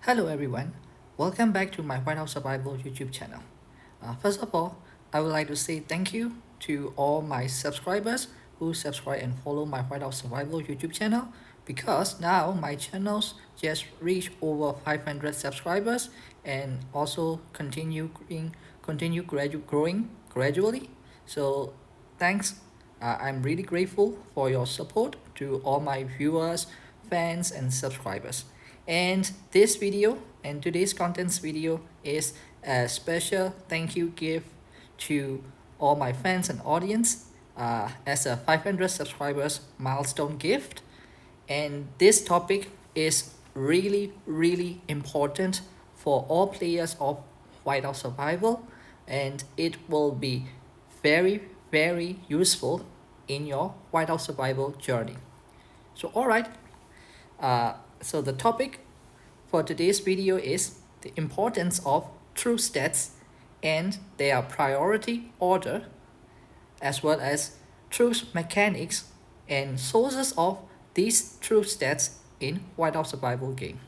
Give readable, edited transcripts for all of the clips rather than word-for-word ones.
Hello everyone, welcome back to my Whiteout Survival YouTube channel. First of all, I would like to say thank you to all my subscribers who subscribe and follow my Whiteout Survival YouTube channel because now my channels just reached over 500 subscribers and also growing gradually. So thanks. I'm really grateful for your support to all my viewers, fans and subscribers. And this video and today's contents video is a special thank you gift to all my fans and audience as a 500 subscribers milestone gift. And this topic is really important for all players of Whiteout Survival, and it will be very useful in your Whiteout Survival journey. So alright, so the topic for today's video is the importance of troop stats and their priority order, as well as troops mechanics and sources of these troop stats in Whiteout Survival game.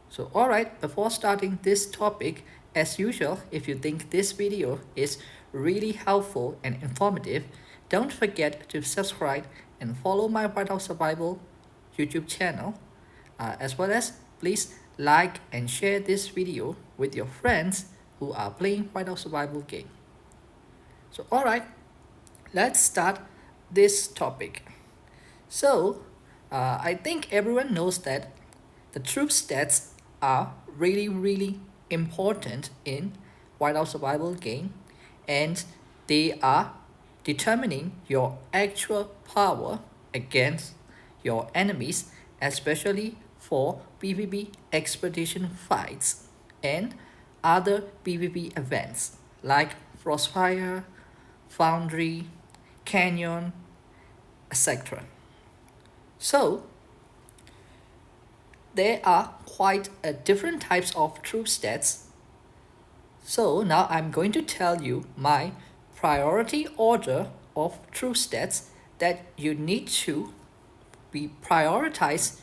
So alright, before starting this topic, as usual, if you think this video is really helpful and informative, don't forget to subscribe and follow my Whiteout Survival YouTube channel, as well as please like and share this video with your friends who are playing Whiteout Survival game. So alright, let's start this topic. So I think everyone knows that the troop stats are really important in Whiteout Survival game, and they are determining your actual power against your enemies, especially for PvP expedition fights and other PvP events like Frostfire, Foundry, Canyon, etc. So there are quite different types of troop stats. So now I'm going to tell you my priority order of troop stats that you need to be prioritized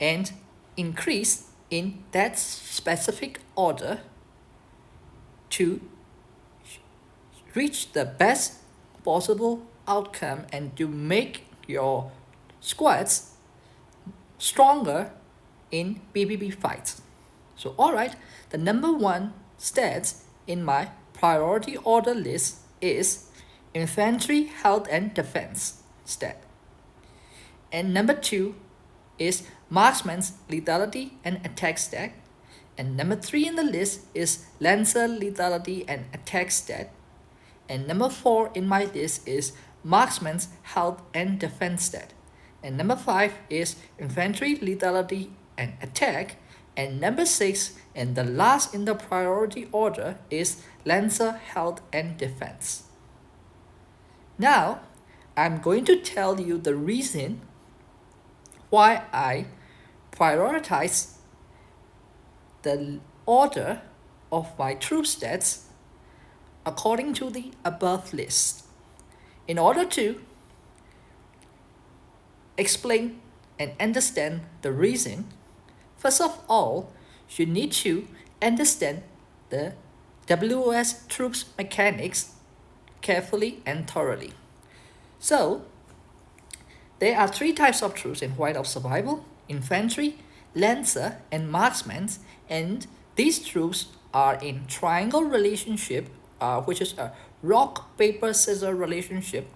and increase in that specific order to reach the best possible outcome and to make your squads stronger in PvP fights. So alright, the number one stats in my priority order list is Infantry Health and Defense stat. And number two is Marksman's Lethality and Attack stat. And number three in the list is Lancer Lethality and Attack stat. And number four in my list is Marksman's Health and Defense stat. And number five is Infantry Lethality and Attack. And number six, and the last in the priority order, is Lancer Health and Defense. Now, I'm going to tell you the reason why I prioritize the order of my troop stats according to the above list. In order to explain and understand the reason, first of all, you need to understand the WOS troops mechanics carefully and thoroughly. So, there are three types of troops in Whiteout Survival: Infantry, Lancer, and Marksman, and these troops are in triangle relationship, which is a rock, paper, scissors relationship,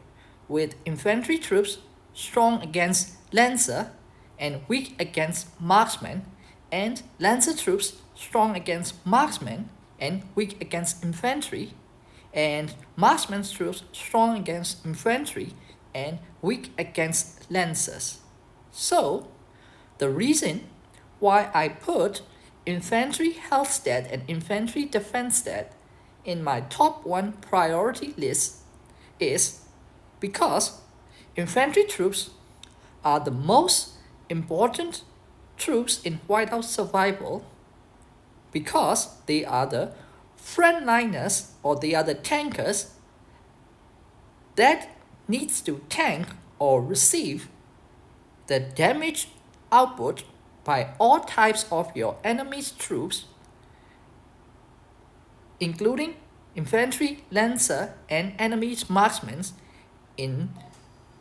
with Infantry troops strong against Lancer and weak against Marksman, and Lancer troops strong against Marksman and weak against Infantry, and Marksman's troops strong against Infantry and weak against Lancers. So, the reason why I put Infantry Health stat and Infantry Defense stat in my top 1 priority list is because Infantry troops are the most important troops in Whiteout Survival because they are the frontliners, or they are the tankers that needs to tank or receive the damage output by all types of your enemy's troops, including infantry, lancer, and enemy's marksmen, in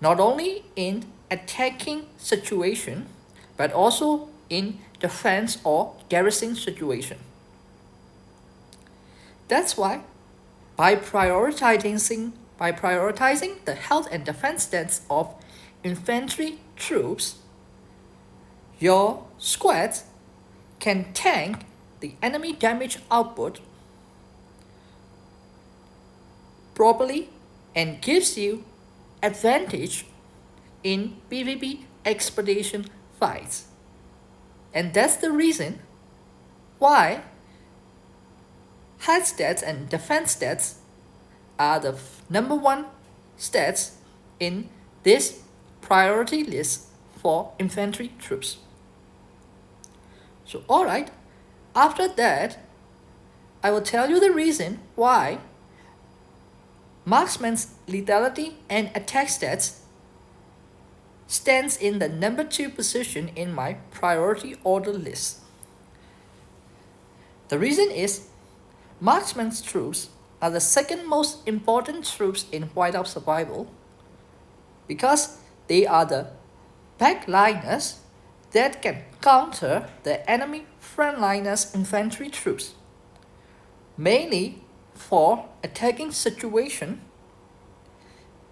not only in attacking situation, but also in defense or garrison situation. That's why by prioritizing the health and defense stats of infantry troops, your squad can tank the enemy damage output properly and gives you advantage in PvP expedition fights. And that's the reason why health stats and defense stats are the number one stats in this priority list for infantry troops. So alright, after that, I will tell you the reason why marksman's lethality and attack stats stands in the number 2 position in my priority order list. The reason is marksman's troops are the second most important troops in whiteout survival because they are the backliners that can counter the enemy frontliners infantry troops, mainly for attacking situation,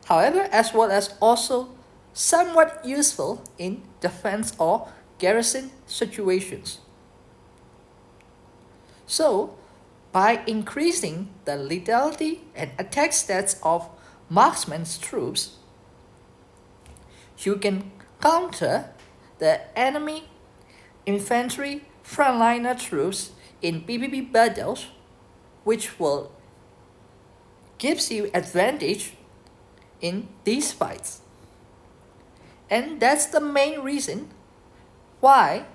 however, as well as also somewhat useful in defense or garrison situations. So, by increasing the lethality and attack stats of marksman's troops, you can counter the enemy infantry frontliner troops in PvP battles, which will gives you advantage in these fights. And that's the main reason why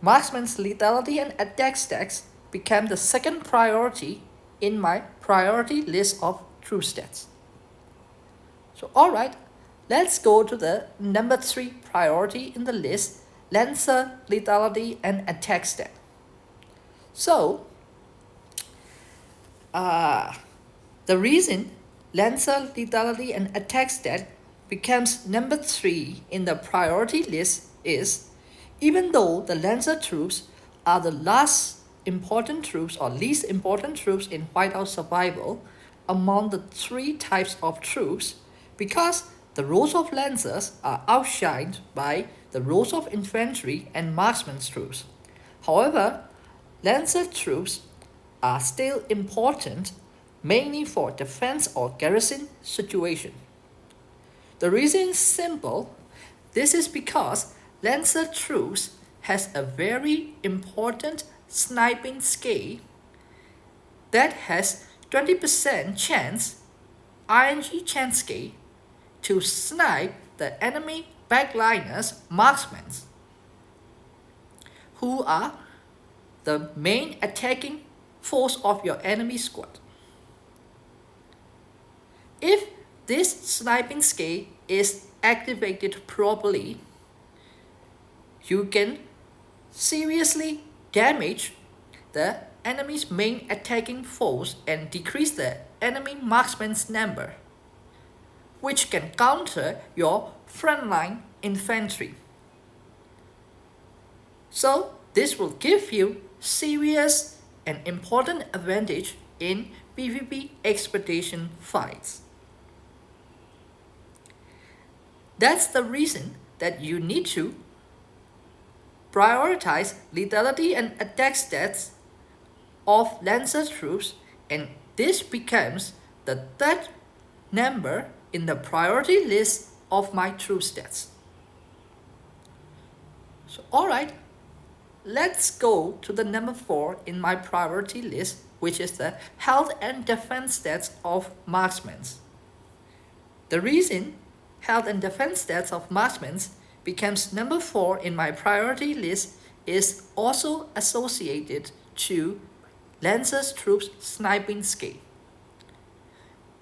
marksman's lethality and attack stats became the second priority in my priority list of troop stats. So alright, let's go to the number 3 priority in the list, lancer lethality and attack stat. So the reason lancer lethality and attack stat becomes number 3 in the priority list is, even though the lancer troops are the last important troops or least important troops in whiteout survival among the 3 types of troops, because the roles of lancers are outshined by the roles of infantry and marksman's troops. However, lancer troops are still important mainly for defense or garrison situation. The reason is simple. This is because lancer troops has a very important sniping skill that has 20% chance, RNG chance skill, to snipe the enemy backliners marksmen, who are the main attacking force of your enemy squad. If this sniping skill is activated properly, you can seriously damage the enemy's main attacking force and decrease the enemy marksman's number, which can counter your frontline infantry. So this will give you serious and important advantage in PvP expedition fights. That's the reason that you need to prioritize lethality and attack stats of lancer troops, and this becomes the third number in the priority list of my troop stats. So alright, let's go to the number 4 in my priority list, which is the health and defense stats of marksmen. The reason health and defense stats of marksmen becomes number 4 in my priority list is also associated to lancer's troops sniping skill.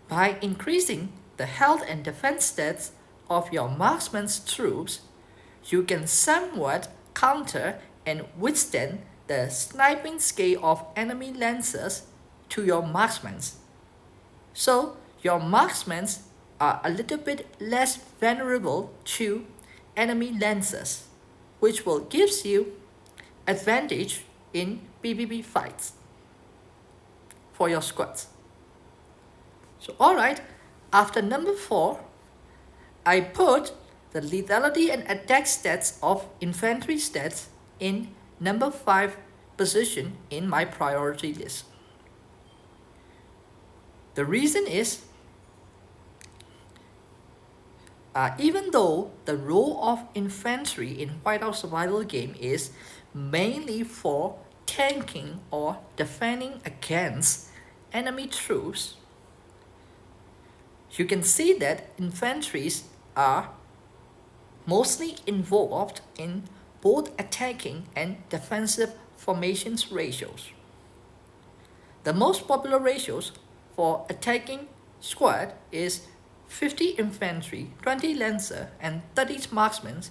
By increasing the health and defense stats of your marksman's troops, you can somewhat counter and withstand the sniping scale of enemy lancers to your marksmen. So your marksmen are a little bit less vulnerable to enemy lancers, which will gives you advantage in PvP fights for your squads. So alright, after number 4, I put the lethality and attack stats of infantry stats in number 5 position in my priority list. The reason is, even though the role of infantry in whiteout survival game is mainly for tanking or defending against enemy troops, you can see that infantries are mostly involved in both attacking and defensive formations ratios. The most popular ratios for attacking squad is 50 infantry, 20 lancer, and 30 marksmen,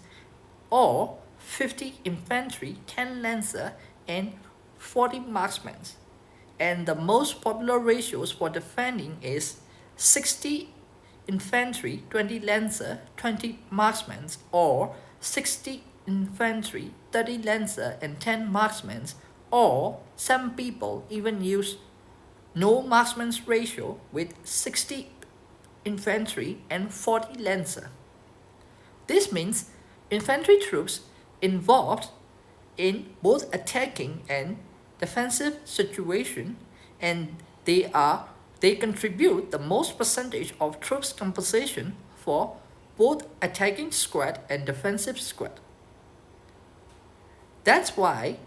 or 50 infantry, 10 lancer, and 40 marksmen. And the most popular ratios for defending is 60 infantry, 20 lancer, 20 marksmen, or 60 infantry, 30 lancer, and 10 marksmen, or some people even use no marksman's ratio with 60 infantry and 40 lancer. This means infantry troops involved in both attacking and defensive situation, and they contribute the most percentage of troops composition for both attacking squad and defensive squad. That's why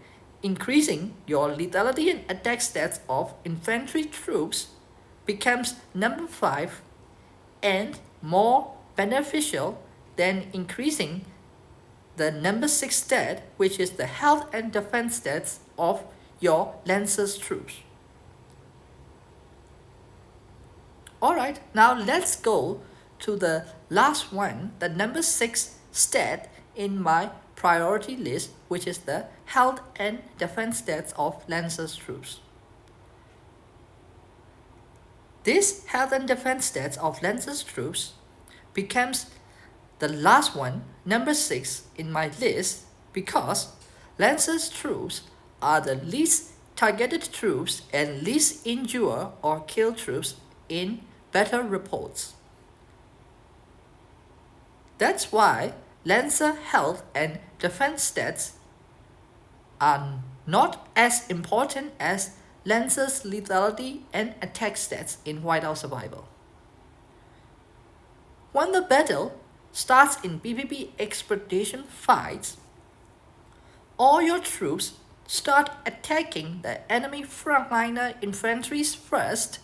increasing your lethality and attack stats of infantry troops becomes number 5 and more beneficial than increasing the number 6 stat, which is the health and defense stats of your lancers troops. Alright, now let's go to the last one, the number 6 stat in my priority list, which is the health and defense stats of lancers troops. This health and defense stats of lancers troops becomes the last one, number 6 in my list, because lancers troops are the least targeted troops and least injure or kill troops in battle reports. That's why lancer health and defense stats are not as important as lancer's lethality and attack stats in whiteout survival. When the battle starts in PvP expedition fights, all your troops start attacking the enemy frontliner infantries first,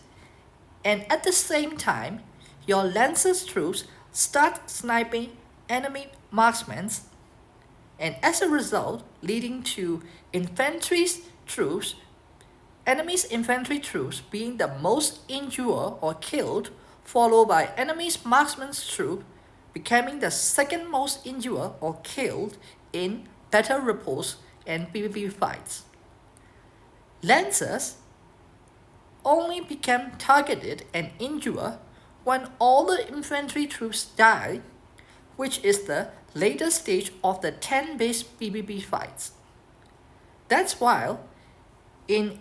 and at the same time, your lancers troops start sniping enemy marksmen, and as a result, leading to enemy's infantry troops being the most injured or killed, followed by enemy's marksman's troop becoming the second most injured or killed in battle reports and PvP fights. Lancers only become targeted and injured when all the infantry troops die, which is the later stage of the 10-based PvP fights. That's why in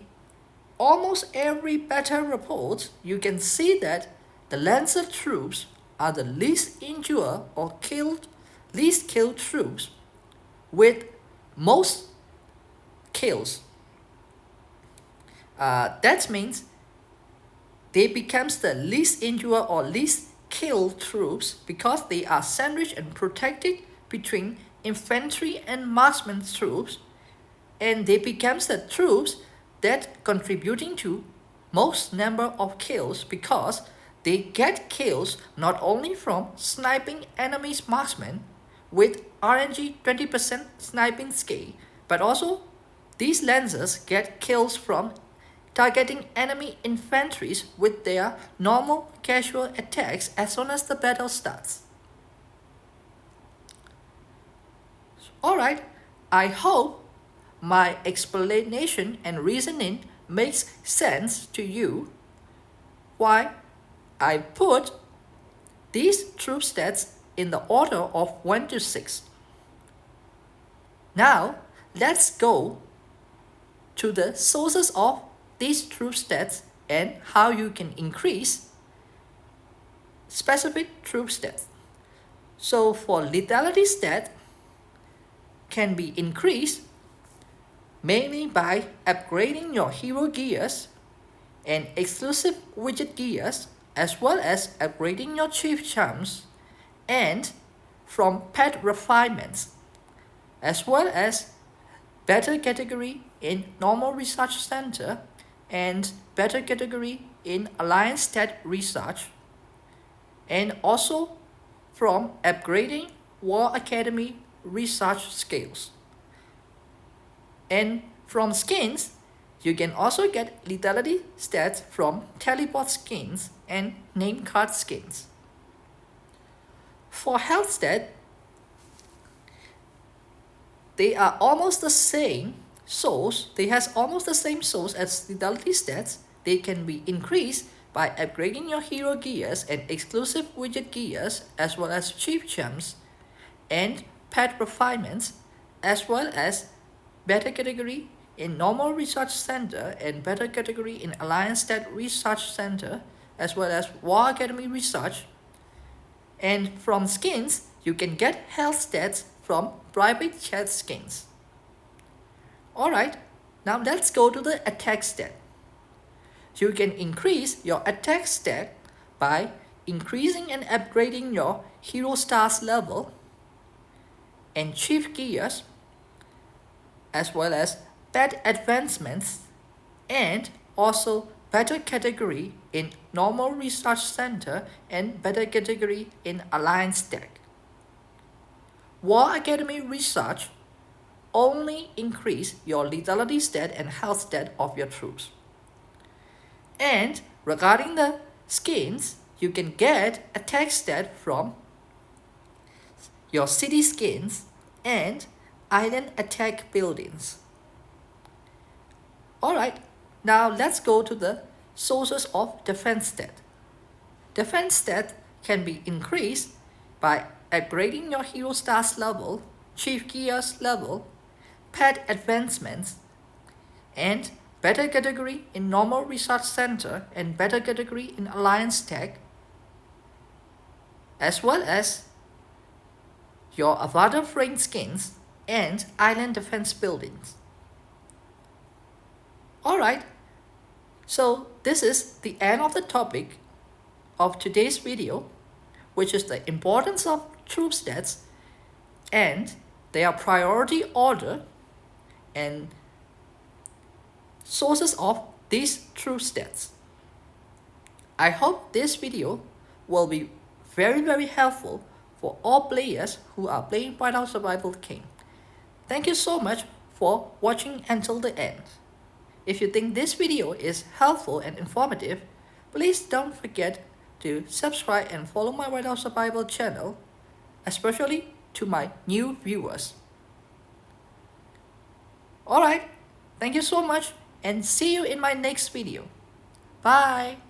almost every battle report, you can see that the lancer troops are the least injured or least killed troops with most kills. That means they becomes the least injured or least killed troops because they are sandwiched and protected between infantry and marksman troops, and they becomes the troops that contributing to most number of kills because they get kills not only from sniping enemy's marksmen with RNG 20% sniping scale, but also these lancers get kills from targeting enemy infantries with their normal casual attacks as soon as the battle starts. Alright, I hope my explanation and reasoning makes sense to you why I put these troop stats in the order of 1 to 6. Now, let's go to the sources of these troop stats and how you can increase specific troop stats. So for lethality stat can be increased mainly by upgrading your hero gears and exclusive widget gears, as well as upgrading your chief charms, and from pet refinements, as well as better category in normal research center and better category in alliance stat research, and also from upgrading War Academy research skills. And from skins, you can also get lethality stats from teleport skins and name card skins. For health stat, they are almost the same source. They has almost the same source as lethality stats. They can be increased by upgrading your hero gears and exclusive widget gears, as well as chief gems and pet refinements, as well as better category in normal research center and better category in alliance stat research center, as well as War Academy research. And from skins, you can get health stats from private chat skins. Alright, now let's go to the attack stat. You can increase your attack stat by increasing and upgrading your hero stars level and chief gears, as well as pet advancements, and also better category in normal research center and better category in alliance tech. War Academy research only increase your lethality stat and health stat of your troops. And regarding the skins, you can get attack stat from your city skins and island attack buildings. Alright, now let's go to the sources of defense stat. Defense stat can be increased by upgrading your hero stars level, chief gears level, pet advancements, and better category in normal research center and better category in alliance tech, as well as your avatar frame skins and island defense buildings. Alright, so this is the end of the topic of today's video, which is the importance of troop stats and their priority order and sources of these troop stats. I hope this video will be very helpful for all players who are playing Whiteout Survival Game. Thank you so much for watching until the end. If you think this video is helpful and informative, please don't forget to subscribe and follow my Whiteout Survival channel, especially to my new viewers. Alright, thank you so much and see you in my next video. Bye!